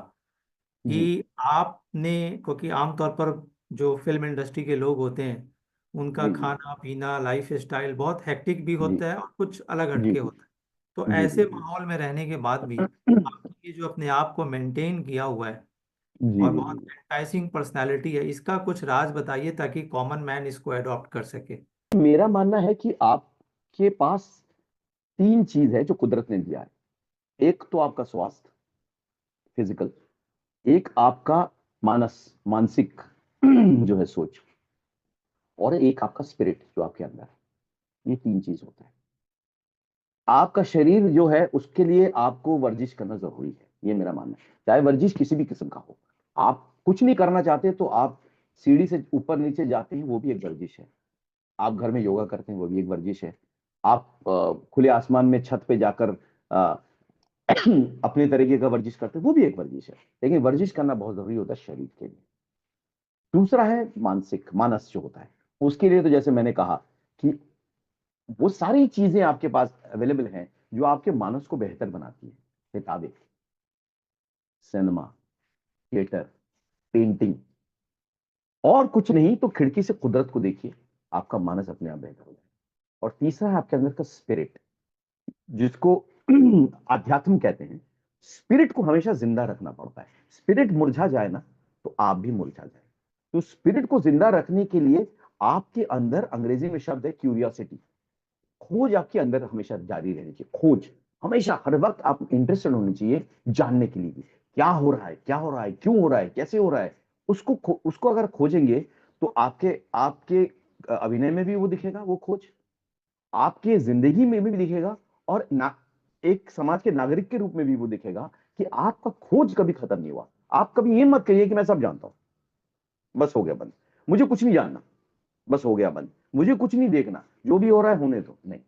जी कि आपने, क्योंकि आमतौर पर जो फिल्म इंडस्ट्री के लोग होते हैं उनका जी। जी खाना पीना लाइफ स्टाइल बहुत हेक्टिक भी जी होता है और कुछ अलग जी हटके होता है। तो जी ऐसे जी माहौल में रहने के बाद भी जी आपने ये जो अपने आप को मेंटेन किया हुआ है जी और जी बहुत जी। एंटाइसिंग पर्सनालिटी है, इसका कुछ राज बताइए ताकि कॉमन मैन इसको अडॉप्ट कर सके। मेरा मानना है कि आपके पास 3 चीज है जो कुदरत ने दिया है। एक तो आपका स्वास्थ्य, फिजिकल। एक आपका मानसिक जो है सोच। और एक आपका स्पिरिट जो आपके अंदर है। ये 3 चीज होता है। आपका शरीर जो है, उसके लिए आपको वर्जिश करना जरूरी है, ये मेरा मानना है। चाहे वर्जिश किसी भी किस्म का हो। आप कुछ नहीं करना चाहते तो आप सीढ़ी से ऊपर नीचे जाते हैं, वो भी एक वर्जिश है। आप घर में योगा करते हैं, वो भी एक वर्जिश है। आप खुले आसमान में छत पे जाकर अ, अपने तरीके का वर्जिश करते हैं, वो भी एक वर्जिश है। लेकिन वर्जिश करना बहुत जरूरी होता है शरीर के लिए। दूसरा है मानसिक, मानस जो होता है। उसके लिए तो जैसे मैंने कहा कि वो सारी चीजें आपके पास अवेलेबल हैं जो आपके मानस को बेहतर बनाती है। किताबें, सिनेमा, थिएटर, पेंटिंग, और कुछ नहीं तो खिड़की से कुदरत को देखिए, आपका मानस अपने आप बेहतर हो जाएगा। और तीसरा है आपके अंदर का स्पिरिट, जिसको अध्यात्म कहते हैं। स्पिरिट को हमेशा जिंदा रखना पड़ता है। स्पिरिट मुरझा जाए ना, तो आप भी मुरझा जाए। तो स्पिरिट को जिंदा रखने के लिए आपके अंदर, अंग्रेजी में शब्द है क्यूरियोसिटी, खोज आपके अंदर हमेशा जारी रहनी चाहिए। खोज, हमेशा हर वक्त आप इंटरेस्टेड होनी चाहिए जानने के लिए क्या हो रहा है, क्या हो रहा है, क्यों हो रहा है, कैसे हो रहा है। उसको अगर खोजेंगे तो आपके आपके अभिनय में भी वो दिखेगा, वो खोज आपके जिंदगी में भी दिखेगा, और एक समाज के नागरिक के रूप में भी वो दिखेगा कि आपका खोज कभी खत्म नहीं हुआ। आप कभी ये मत कहिए कि मैं सब जानता हूं, बस हो गया बंद, मुझे कुछ नहीं जानना, बस हो गया बंद, मुझे कुछ नहीं देखना, जो भी हो रहा है होने दो। नहीं,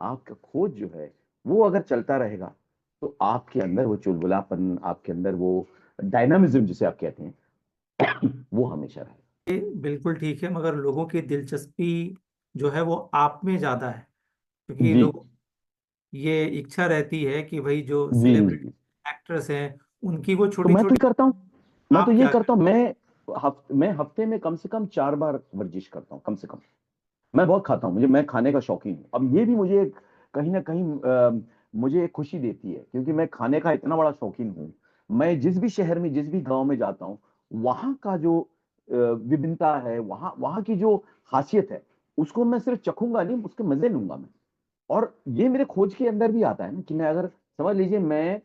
आपका खोज जो है वो अगर चलता रहेगा, तो आपके अंदर वो चुलबुलापन, आपके अंदर वो डायनामिज्म जिसे आप कहते हैं, वो हमेशा रहेगा। ये बिल्कुल ठीक है, मगर लोगों की दिलचस्पी जो है वो आप में ज्यादा है, क्योंकि जी लोग ये इच्छा रहती है कि भाई जो जी जी सेलिब्रिटी जी। एक्ट्रेस हैं उनकी वो तो छोटी मैं तो ये छोटी। करता हूँ, मैं तो आप ये क्या करता करें? हूँ, मैं हफ्ते में कम से कम 4 बार वर्जिश करता हूँ, कम से कम। मैं बहुत खाता हूँ, मैं खाने का शौकीन हूँ। अब ये भी मुझे कहीं ना कहीं मुझे एक खुशी देती है, क्योंकि मैं खाने का इतना बड़ा शौकीन हूँ। मैं जिस भी शहर में, जिस भी गांव में जाता हूँ, वहां का जो विभिन्नता है, वहां वहां की जो खासियत है, उसको मैं सिर्फ चखूंगा नहीं, उसके मजे लूंगा मैं। और ये मेरे खोज के अंदर भी आता है ना, कि मैं अगर, समझ लीजिए, मैं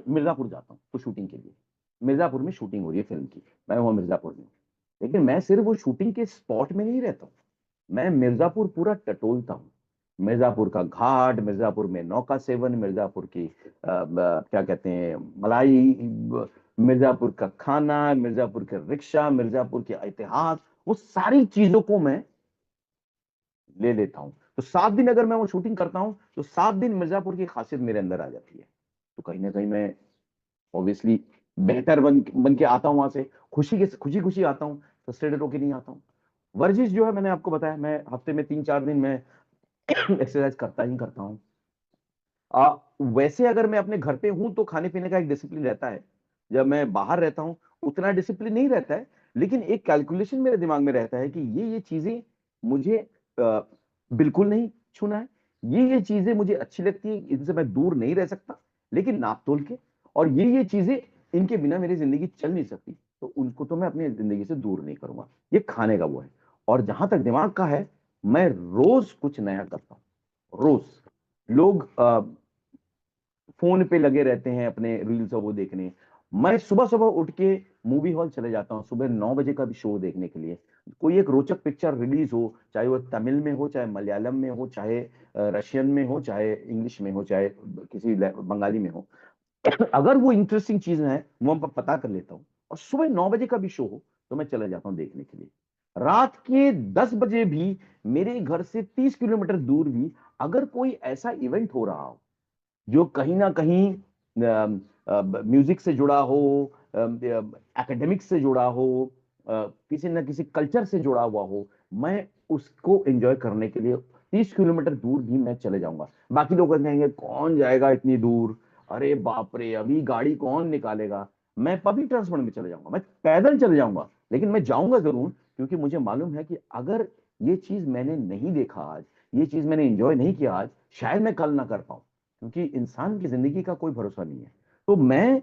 मिर्जापुर जाता हूँ तो शूटिंग के लिए, मिर्जापुर में शूटिंग हो रही है फिल्म की, मैं वहां मिर्जापुर में हूँ। लेकिन मैं सिर्फ वो शूटिंग के स्पॉट में नहीं रहता हूँ, मैं मिर्जापुर पूरा टटोलता हूँ। मिर्जापुर का घाट, मिर्जापुर में नौका सेवन, मिर्जापुर की क्या कहते हैं, मलाई, मिर्जापुर का खाना, मिर्जापुर के रिक्शा, मिर्जापुर के इतिहास, वो सारी चीजों को मैं ले लेता हूँ। तो 7 दिन अगर मैं वो शूटिंग करता हूँ, तो 7 दिन मिर्जापुर की खासियत मेरे अंदर आ जाती है। तो कहीं ना कहीं मैं ऑब्वियसली बेहतर बन के आता हूं वहां से, खुशी खुशी आता हूं, फ्रस्ट्रेटेड होके नहीं आता हूं। वर्जिश जो है, मैंने आपको बताया, मैं हफ्ते में 3-4 दिन मैं एक्सरसाइज करता ही करता हूँ। वैसे अगर मैं अपने घर पे हूं तो खाने पीने का एक डिसिप्लिन रहता है। जब मैं बाहर रहता हूं उतना डिसिप्लिन नहीं रहता है, लेकिन एक कैलकुलेशन मेरे दिमाग में रहता है कि ये चीजें मुझे बिल्कुल नहीं छूना है, ये चीजें मुझे अच्छी लगती है, इनसे मैं दूर नहीं रह सकता, लेकिन नाप तोल के। और ये चीजें, इनके बिना मेरी जिंदगी चल नहीं सकती, तो उनको तो मैं अपनी जिंदगी से दूर नहीं करूंगा। ये खाने का वो है। और जहां तक दिमाग का है, मैं रोज कुछ नया करता हूँ, रोज। लोग फोन पे लगे रहते हैं अपने रील्स और वो देखने, मैं सुबह सुबह उठ के मूवी हॉल चले जाता हूँ, सुबह 9 बजे का भी शो देखने के लिए। कोई एक रोचक पिक्चर रिलीज हो, चाहे वो तमिल में हो, चाहे मलयालम में हो, चाहे रशियन में हो, चाहे इंग्लिश में हो, चाहे किसी बंगाली में हो, अगर वो इंटरेस्टिंग चीज है वो मैं पता कर लेता हूँ, और सुबह 9 बजे का भी शो हो तो मैं चले जाता हूँ देखने के लिए। रात के 10 बजे भी, मेरे घर से 30 किलोमीटर दूर भी, अगर कोई ऐसा इवेंट हो रहा हो जो कहीं ना कहीं म्यूजिक से जुड़ा हो, एकेडमिक्स से जुड़ा हो, किसी न किसी कल्चर से जुड़ा हुआ हो, मैं उसको एंजॉय करने के लिए 30 किलोमीटर दूर भी मैं चले जाऊंगा। बाकी लोग कहेंगे कौन जाएगा इतनी दूर, अरे बाप रे, अभी गाड़ी कौन निकालेगा। मैं पब्लिक ट्रांसपोर्ट में चले जाऊंगा, मैं पैदल चले जाऊंगा, लेकिन मैं जाऊंगा जरूर, क्योंकि मुझे मालूम है कि अगर ये चीज मैंने नहीं देखा आज, ये चीज मैंने एंजॉय नहीं किया आज, शायद मैं कल ना कर पाऊं। क्योंकि इंसान की जिंदगी का कोई भरोसा नहीं है। तो मैं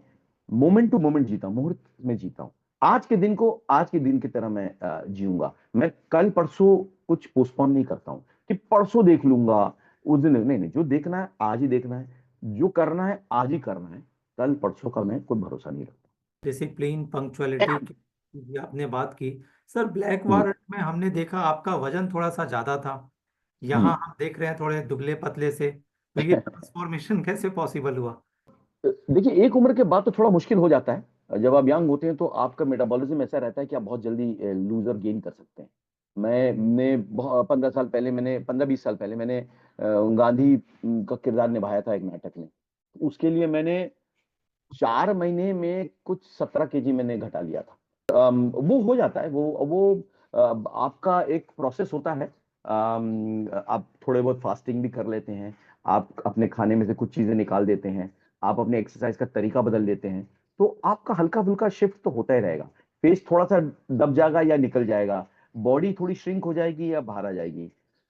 मोमेंट टू मोमेंट जीता हूं, मुहूर्त में जीता हूं। आज के दिन को आज के दिन की तरह मैं जीऊंगा। मैं कल परसों कुछ पोस्टपोन नहीं करता हूं कि परसों देख लूंगा, उस दिन नहीं नहीं, जो देखना है आज ही देखना है, जो करना है आज ही करना है। कल परसों का मैं कोई भरोसा नहीं रखता। डिसिप्लिन, पंक्चुअलिटी की आपने बात की। सर, ब्लैक जी वॉर में हमने देखा आपका वजन थोड़ा सा ज्यादा था, जी। यहाँ हम देख रहे हैं थोड़े दुबले पतले से, तो ये ट्रांसफॉर्मेशन कैसे पॉसिबल हुआ? देखिए, एक उम्र के बाद तो थोड़ा मुश्किल हो जाता है। जब आप यंग होते हैं तो आपका मेटाबॉलिज्म ऐसा रहता है कि आप बहुत जल्दी लूज और गेन कर सकते हैं। मैंने 15 साल पहले, मैंने 15-20 साल पहले मैंने गांधी का किरदार निभाया था एक नाटक में। उसके लिए मैंने 4 महीने में कुछ 17 केजी मैंने घटा लिया था। वो हो जाता है, वो आपका एक प्रोसेस होता है। आप थोड़े बहुत फास्टिंग भी कर लेते हैं, आप अपने खाने में से कुछ चीजें निकाल देते हैं, आप अपने एक्सरसाइज का तरीका बदल देते हैं, तो आपका हल्का फुल्का शिफ्ट तो होता ही रहेगा। फेस थोड़ा सा दब जाएगा या निकल जाएगा, बॉडी थोड़ी श्रिंक हो जाएगी या बाहर आ जाएगी।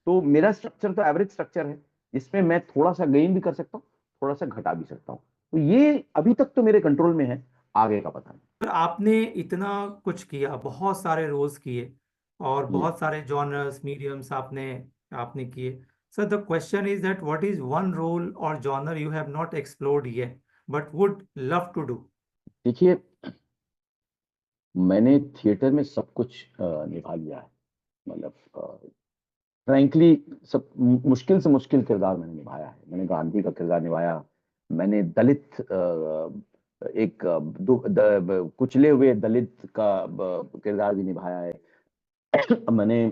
तो मेरा स्ट्रक्चर तो एवरेज स्ट्रक्चर है, जिसमें मैं थोड़ा सा गेन भी कर सकता हूँ, थोड़ा सा घटा भी सकता हूँ। तो ये अभी तक तो मेरे कंट्रोल में है, आगे का पता नहीं। पर आपने इतना कुछ किया, बहुत सारे रोल्स किए और जी। बहुत सारे जॉनर्स मीडियम्स आपने आपने किए। Sir the question is that what is one role or genre you have not explored yet but would love to do? देखिए, मैंने थिएटर में सब कुछ निभा लिया है। मतलब फ्रैंकली सब मुश्किल से मुश्किल किरदार मैंने निभाया है। मैंने गांधी का किरदार निभाया, मैंने दलित एक कुचले हुए दलित का किरदार भी निभाया है। मैंने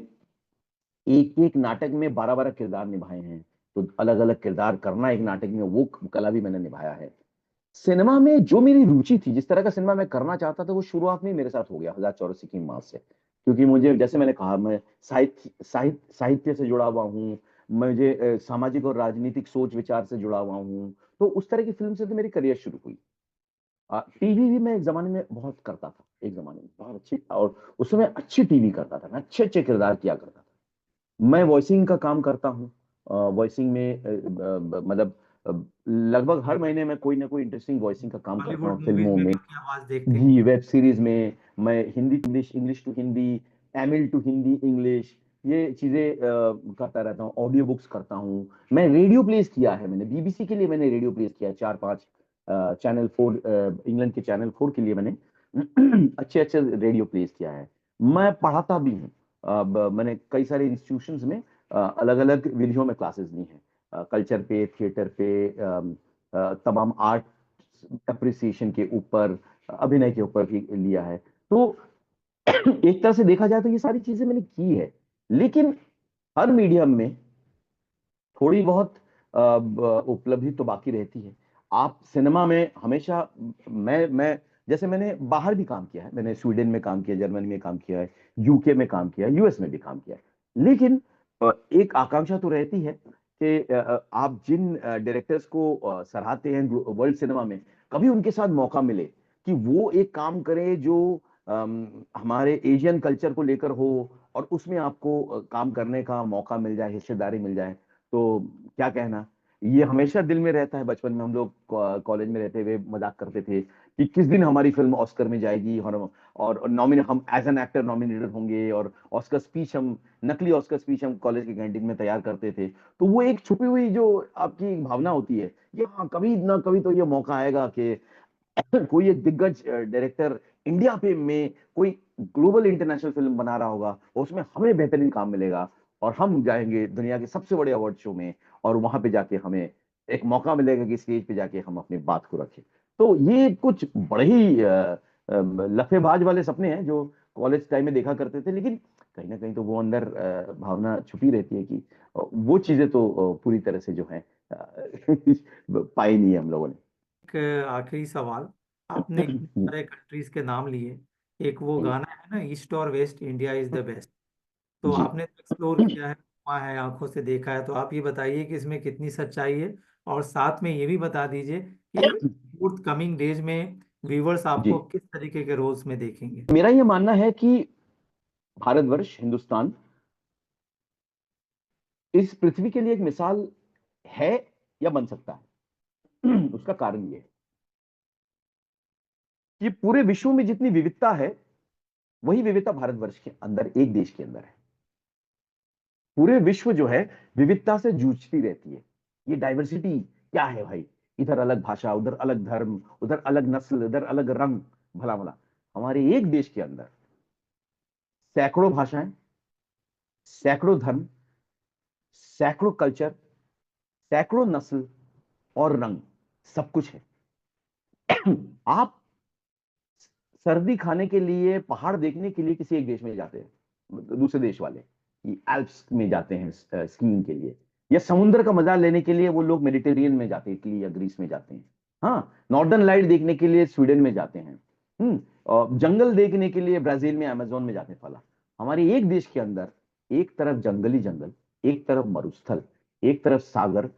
एक एक नाटक में 12-12 किरदार निभाए हैं। तो अलग अलग किरदार करना एक नाटक में, वो कला भी मैंने निभाया है। सिनेमा में जो मेरी रुचि थी, जिस तरह का सिनेमा मैं करना चाहता था, वो शुरुआत में ही मेरे साथ हो गया 1084 की मास से। क्योंकि मुझे, जैसे मैंने कहा, मैं साहित्य से जुड़ा हुआ हूँ, मुझे सामाजिक और राजनीतिक सोच विचार से जुड़ा हुआ हूँ। तो उस तरह की फिल्म से तो मेरी करियर शुरू हुई। टीवी भी मैं एक जमाने में बहुत करता था, एक जमाने में बहुत अच्छी, और उस समय अच्छी टीवी करता था, मैं अच्छे अच्छे किरदार किया करता था। मैं वॉइसिंग का काम करता हूँ। वॉइसिंग में मतलब अ, लगभग हर महीने मैं कोई ना कोई इंटरेस्टिंग वॉइसिंग का काम करता बॉलीवुड हूँ, मूवीज फिल्मों में में। भी आपकी आवाज देखते हैं। जी, वेब सीरीज में। मैं Hindi to English, English to Hindi, Tamil to Hindi English, ये चीजें करता रहता हूँ। ऑडियो बुक्स करता हूँ। मैं रेडियो प्लेस किया है, मैंने बीबीसी के लिए मैंने रेडियो प्लेस किया है, 4-5 चैनल 4, इंग्लैंड के चैनल 4 के लिए मैंने अच्छे अच्छे रेडियो प्लेस किया है। मैं पढ़ाता भी हूँ। मैंने कई सारे इंस्टीट्यूशंस में अलग अलग विधियों में क्लासेस ली हैं, कल्चर पे, थिएटर पे, तमाम आर्ट अप्रिसिएशन के ऊपर, अभिनय के ऊपर भी लिया है। तो एक तरह से देखा जाए तो ये सारी चीजें मैंने की है। लेकिन हर मीडियम में थोड़ी बहुत उपलब्धि तो बाकी रहती है। आप सिनेमा में हमेशा, मैं जैसे मैंने बाहर भी काम किया है, मैंने स्वीडन में काम किया, जर्मनी में काम किया है, यूके में काम किया है, यूएस में भी काम किया है। लेकिन एक आकांक्षा तो रहती है कि आप जिन डायरेक्टर्स को सराहते हैं वर्ल्ड सिनेमा में, कभी उनके साथ मौका मिले कि वो एक काम करें जो हमारे एशियन कल्चर को लेकर हो, और उसमें आपको काम करने का मौका मिल जाए, हिस्सेदारी मिल जाए, तो क्या कहना। ये हमेशा दिल में रहता है। बचपन में हम लोग कॉलेज में रहते हुए मजाक करते थे कि किस दिन हमारी फिल्म ऑस्कर में जाएगी, और नॉमिनेट, हम एज एन एक्टर नॉमिनेटेड होंगे, और ऑस्कर स्पीच हम, नकली ऑस्कर स्पीच हम कॉलेज के कैंटीन में तैयार करते थे। तो वो एक छुपी हुई जो आपकी भावना होती है, ये हाँ, कभी ना कभी तो ये मौका आएगा कि कोई एक दिग्गज डायरेक्टर इंडिया पे में कोई ग्लोबल इंटरनेशनल फिल्म बना रहा होगा, और उसमें हमें बेहतरीन काम मिलेगा, और हम जाएंगे दुनिया के सबसे बड़े अवार्ड शो में, और वहां पे जाके हमें एक मौका मिलेगा कि स्टेज पे जाके हम अपनी बात को रखें। तो ये कुछ बड़े ही लफेबाज वाले सपने हैं जो कॉलेज टाइम में देखा करते थे। लेकिन कहीं ना कहीं तो वो अंदर भावना छुपी रहती है कि वो चीजें तो पूरी तरह से जो है पाई नहीं है हम लोगों एक आखिरी सवाल, आपने इतने ने। सारे कंट्रीज के नाम लिए, एक वो जी। गाना है ना, ईस्ट और waste India is the best, तो जी। आपने एक्सप्लोर किया है, घूमा है, आंखों से देखा है, तो आप ये बताइए कि इसमें कितनी सच्चाई है, और साथ में ये भी बता दीजिए कि फोर्थ कमिंग डेज में व्यूवर्स जी, आपको किस तरीके के रोल्स में देखेंगे? मेरा ये मानना है कि भारतवर्ष, हिंदुस्तान इस पृथ्वी के लिए एक मिसाल है, या बन सकता है। उसका कारण ये है कि पूरे विश्व में जितनी विविधता है, वही विविधता भारतवर्ष के अंदर, एक देश के अंदर है। पूरे विश्व जो है विविधता से जूझती रहती है। ये डाइवर्सिटी क्या है भाई? इधर अलग भाषा, उधर अलग धर्म, उधर अलग नस्ल, इधर अलग रंग, भला भला। हमारे एक देश के अंदर सैकड़ों भाषाएं, सैकड़ों धर्म, सैकड़ों कल्चर, सैकड़ों नस्ल और रंग, सब कुछ है। आप सर्दी खाने के लिए, पहाड़ देखने के लिए किसी एक देश में जाते हैं, दूसरे देश वाले एल्प्स में जाते हैं स्कीइंग के लिए, या समुद्र का मजा लेने के लिए वो लोग मेडिटेरियन में जाते हैं, इटली या ग्रीस में जाते हैं। हाँ, नॉर्दर्न लाइट देखने के लिए स्वीडन में जाते हैं। और जंगल देखने के लिए ब्राजील में, अमेजोन में जाते हैं। फला हमारे एक देश के अंदर एक तरफ जंगली जंगल, एक तरफ मरुस्थल, एक तरफ सागर,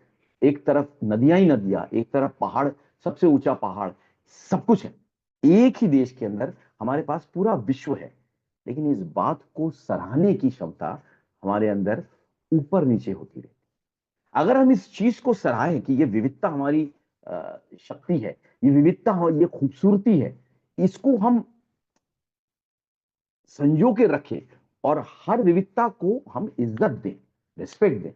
एक तरफ नदियां ही नदियां, एक तरफ पहाड़, सबसे ऊंचा पहाड़, सब कुछ है। एक ही देश के अंदर हमारे पास पूरा विश्व है। लेकिन इस बात को सराहने की क्षमता हमारे अंदर ऊपर नीचे होती रहती। अगर हम इस चीज को सराहें कि ये विविधता हमारी शक्ति है, ये विविधता ये खूबसूरती है, इसको हम संजो के रखें और हर विविधता को हम इज्जत दें, रिस्पेक्ट दें,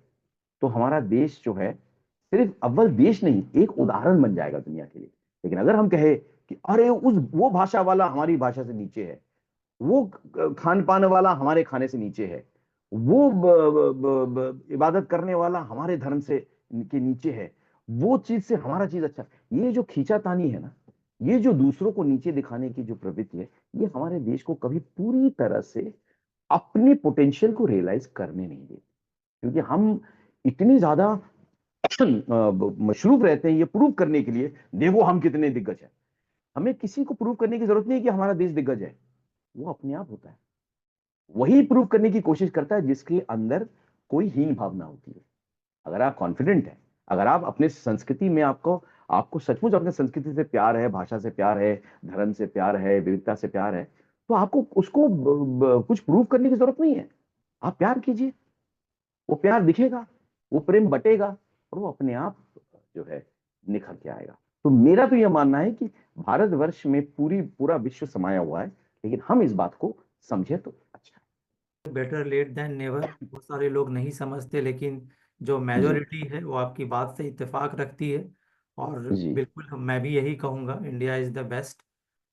तो हमारा देश जो है सिर्फ अव्वल देश नहीं, एक उदाहरण बन जाएगा दुनिया के लिए। लेकिन अगर हम कहें कि अरे उस वो भाषा वाला हमारी भाषा से नीचे है, वो खान पान वाला हमारे खाने से नीचे है, वो इबादत करने वाला हमारे धर्म से के नीचे है, वो चीज से हमारा चीज अच्छा, ये जो खींचातानी है ना, ये जो दूसरों को नीचे दिखाने की जो प्रवृत्ति है, ये हमारे देश को कभी पूरी तरह से अपने पोटेंशियल को रियलाइज करने नहीं देती। क्योंकि हम इतने ज्यादा मशरूफ रहते हैं ये प्रूव करने के लिए, देखो हम कितने दिग्गज हैं। हमें किसी को प्रूव करने की जरूरत नहीं है कि हमारा देश दिग्गज है, वो अपने आप होता है। वही प्रूव करने की कोशिश करता है जिसके अंदर कोई हीन भावना होती है। अगर आप कॉन्फिडेंट हैं, अगर आप अपने संस्कृति में आपको आपको सचमुच अपने संस्कृति से प्यार है, भाषा से प्यार है, धर्म से प्यार है, विविधता से प्यार है, तो आपको उसको कुछ प्रूव करने की जरूरत नहीं है। आप प्यार कीजिए, वो प्यार दिखेगा, वो प्रेम बटेगा और वो अपने आप जो है निखर के आएगा। तो मेरा तो यह मानना है कि भारतवर्ष में पूरा विश्व समाया हुआ है, लेकिन हम इस बात को समझे तो अच्छा बेटर लेट देन नेवर। बहुत सारे लोग नहीं समझते, लेकिन जो है। जी मेजोरिटी है वो आपकी बात से इत्तेफाक रखती है। और जी बिल्कुल मैं भी यही कहूँगा, इंडिया इज़ द बेस्ट।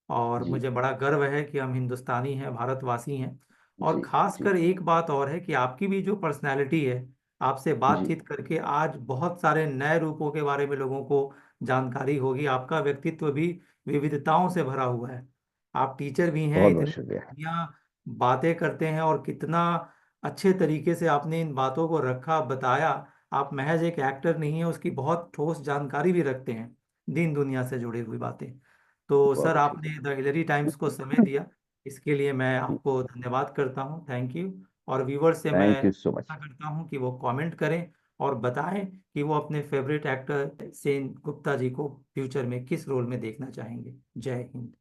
और जी मुझे बड़ा गर्व है कि हम हिंदुस्तानी हैं, भारतवासी हैं। और जी जी खासकर एक बात और है कि आपकी भी जो पर्सनैलिटी है, आपसे जी बातचीत करके आज बहुत सारे नए रूपों के बारे में लोगों को जानकारी होगी। आपका व्यक्तित्व भी विविधताओं से भरा हुआ है। आप टीचर भी हैं, बहुत बहुत इतनी शुक्रिया। बढ़िया बातें करते हैं, और कितना अच्छे तरीके से आपने इन बातों को रखा, बताया। आप महज एक एक्टर नहीं है, उसकी बहुत ठोस जानकारी भी रखते हैं, दीन दुनिया से जुड़ी हुई बातें। तो बहुत सर, बहुत आपने शुक्रिया। द हिलरी टाइम्स को समय दिया, इसके लिए मैं आपको धन्यवाद करता हूं। Thank you. और व्यूवर से मैं थैंक यू सो मच। आशा करता हूं कि वो कमेंट करें और बताएं कि वो अपने फेवरेट एक्टर सेन गुप्ता जी को फ्यूचर में किस रोल में देखना चाहेंगे। जय हिंद।